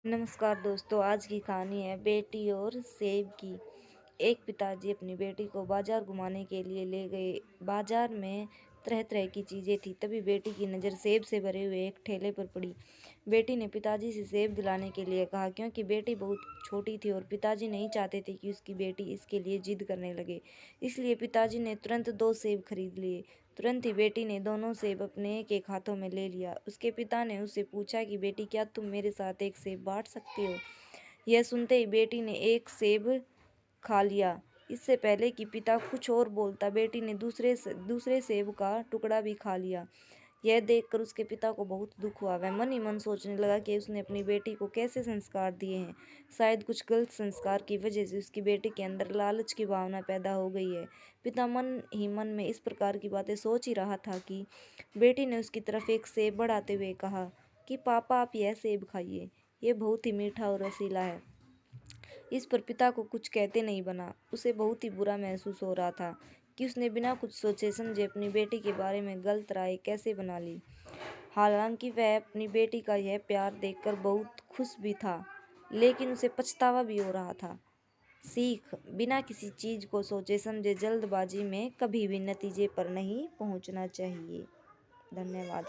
नमस्कार दोस्तों, आज की कहानी है बेटी और सेब की। एक पिताजी अपनी बेटी को बाजार घुमाने के लिए ले गए। बाजार में तरह तरह की चीजें थी। तभी बेटी की नज़र सेब से भरे हुए एक ठेले पर पड़ी। बेटी ने पिताजी से सेब दिलाने के लिए कहा, क्योंकि बेटी बहुत छोटी थी और पिताजी नहीं चाहते थे कि उसकी बेटी इसके लिए जिद करने लगे। इसलिए पिताजी ने तुरंत 2 सेब खरीद लिए। तुरंत ही बेटी ने दोनों सेब अपने एक एक हाथों में ले लिया। उसके पिता ने उससे पूछा कि बेटी, क्या तुम मेरे साथ एक सेब बांट सकती हो? यह सुनते ही बेटी ने एक सेब खा लिया। इससे पहले कि पिता कुछ और बोलता, बेटी ने दूसरे सेब का टुकड़ा भी खा लिया। यह देखकर उसके पिता को बहुत दुख हुआ। वह मन ही मन सोचने लगा कि उसने अपनी बेटी को कैसे संस्कार दिए हैं। शायद कुछ गलत संस्कार की वजह से उसकी बेटी के अंदर लालच की भावना पैदा हो गई है। पिता मन ही मन में इस प्रकार की बातें सोच ही रहा था कि बेटी ने उसकी तरफ एक सेब बढ़ाते हुए कहा कि पापा, आप यह सेब खाइए, यह बहुत ही मीठा और रसीला है। इस पर पिता को कुछ कहते नहीं बना। उसे बहुत ही बुरा महसूस हो रहा था कि उसने बिना कुछ सोचे समझे अपनी बेटी के बारे में गलत राय कैसे बना ली। हालांकि वह अपनी बेटी का यह प्यार देखकर बहुत खुश भी था, लेकिन उसे पछतावा भी हो रहा था। सीख: बिना किसी चीज को सोचे समझे जल्दबाजी में कभी भी नतीजे पर नहीं पहुंचना चाहिए। धन्यवाद।